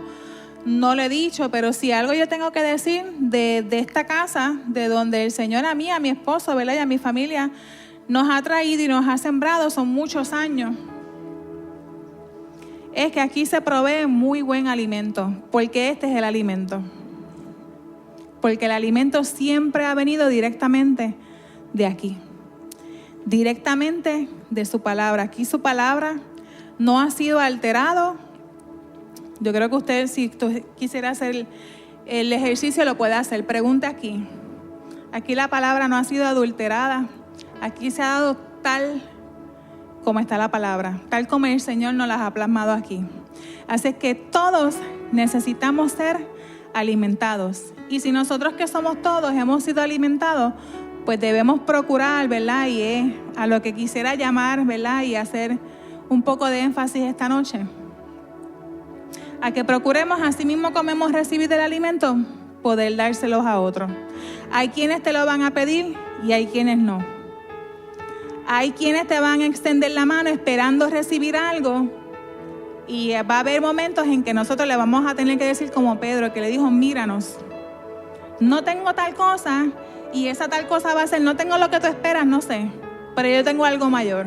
no lo he dicho, pero si algo yo tengo que decir de esta casa, de donde el Señor a mí, a mi esposo, ¿verdad? Y a mi familia nos ha traído y nos ha sembrado, son muchos años, es que aquí se provee muy buen alimento, porque este es el alimento. Porque el alimento siempre ha venido directamente de aquí, directamente de su palabra. Aquí su palabra no ha sido alterado. Yo creo que usted, si quisiera hacer el ejercicio, lo puede hacer. Pregunte aquí. Aquí la palabra no ha sido adulterada. Aquí se ha dado tal como está la palabra, tal como el Señor nos las ha plasmado aquí. Así que todos necesitamos ser alimentados. Y si nosotros que somos todos hemos sido alimentados, pues debemos procurar, ¿verdad? Y es a lo que quisiera llamar, ¿verdad? Y hacer un poco de énfasis esta noche. A que procuremos, así mismo como hemos recibido el alimento, poder dárselos a otros. Hay quienes te lo van a pedir y hay quienes no. Hay quienes te van a extender la mano esperando recibir algo, y va a haber momentos en que nosotros le vamos a tener que decir como Pedro, que le dijo: míranos, no tengo tal cosa, y esa tal cosa va a ser, no tengo lo que tú esperas, no sé, pero yo tengo algo mayor.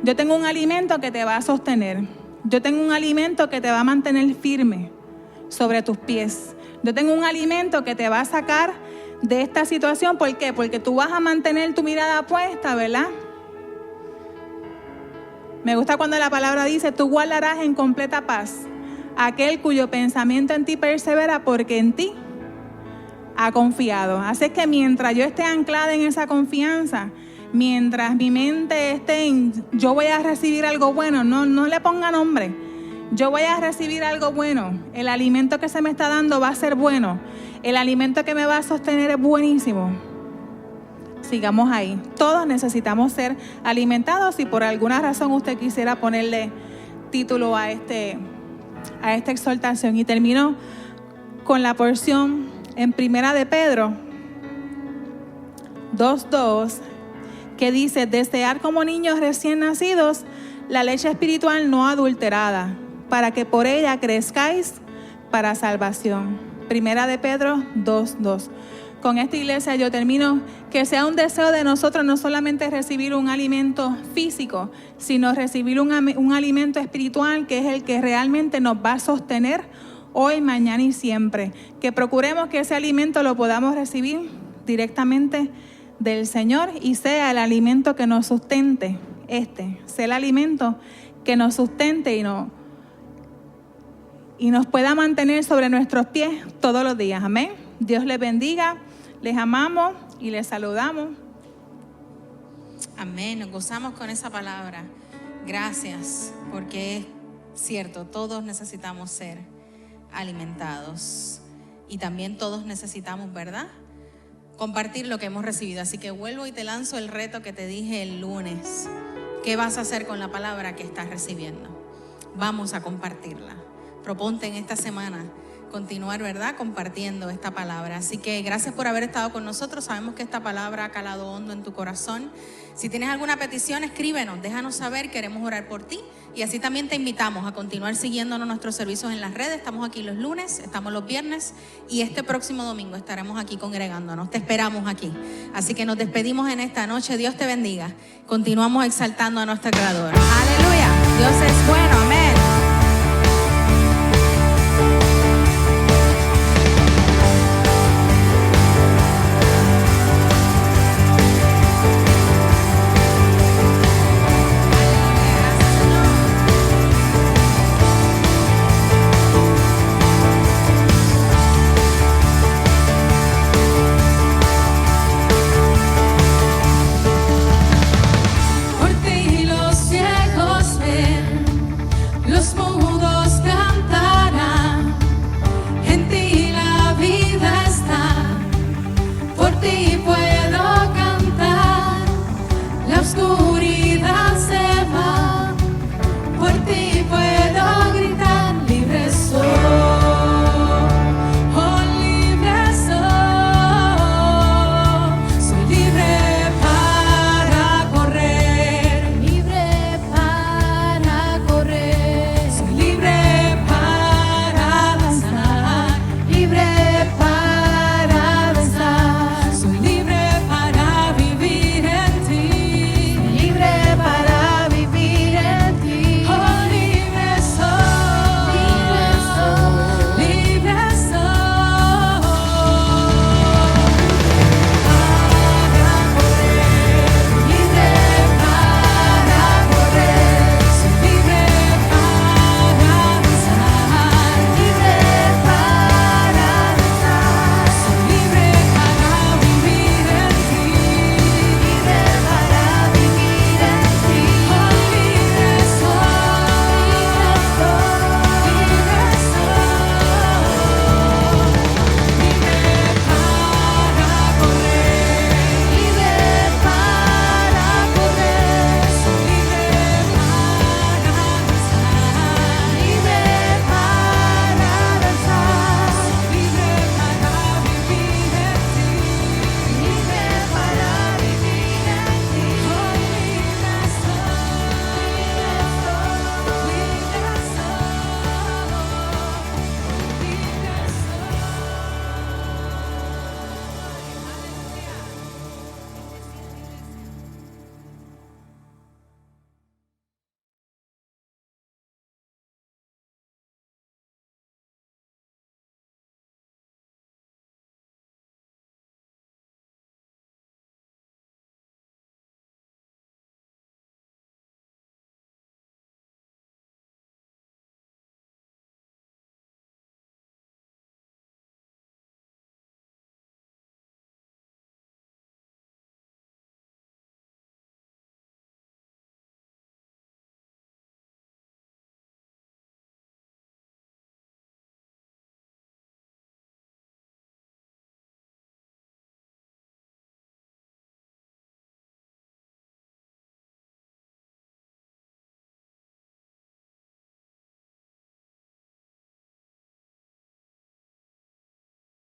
Yo tengo un alimento que te va a sostener. Yo tengo un alimento que te va a mantener firme sobre tus pies. Yo tengo un alimento que te va a sacar de esta situación. ¿Por qué? Porque tú vas a mantener tu mirada puesta, ¿verdad? Me gusta cuando la palabra dice: tú guardarás en completa paz aquel cuyo pensamiento en ti persevera, porque en ti ha confiado. Así que mientras yo esté anclada en esa confianza, mientras mi mente esté en yo voy a recibir algo bueno, no le ponga nombre, yo voy a recibir algo bueno, el alimento que se me está dando va a ser bueno, el alimento que me va a sostener es buenísimo. Sigamos ahí. Todos necesitamos ser alimentados. Si por alguna razón usted quisiera ponerle título a esta exhortación, y termino con la porción en Primera de Pedro 2:2, que dice: desear como niños recién nacidos la leche espiritual no adulterada, para que por ella crezcáis para salvación. Primera de Pedro 2:2. Con esta iglesia yo termino, que sea un deseo de nosotros no solamente recibir un alimento físico, sino recibir un alimento espiritual, que es el que realmente nos va a sostener hoy, mañana y siempre. Que procuremos que ese alimento lo podamos recibir directamente del Señor y sea el alimento que nos sustente, sea el alimento que nos sustente y nos pueda mantener sobre nuestros pies todos los días. Amén. Dios les bendiga, les amamos y les saludamos. Amén, nos gozamos con esa palabra. Gracias, porque es cierto, todos necesitamos ser alimentados y también todos necesitamos, ¿verdad?, compartir lo que hemos recibido. Así que vuelvo y te lanzo el reto que te dije el lunes. ¿Qué vas a hacer con la palabra que estás recibiendo? Vamos a compartirla. Proponte en esta semana continuar, ¿verdad?, compartiendo esta palabra. Así que gracias por haber estado con nosotros. Sabemos que esta palabra ha calado hondo en tu corazón. Si tienes alguna petición, escríbenos, déjanos saber, queremos orar por ti. Y así también te invitamos a continuar siguiéndonos nuestros servicios en las redes. Estamos aquí los lunes, estamos los viernes y este próximo domingo estaremos aquí congregándonos. Te esperamos aquí. Así que nos despedimos en esta noche. Dios te bendiga. Continuamos exaltando a nuestro Creador. Aleluya. Dios es bueno. Amén.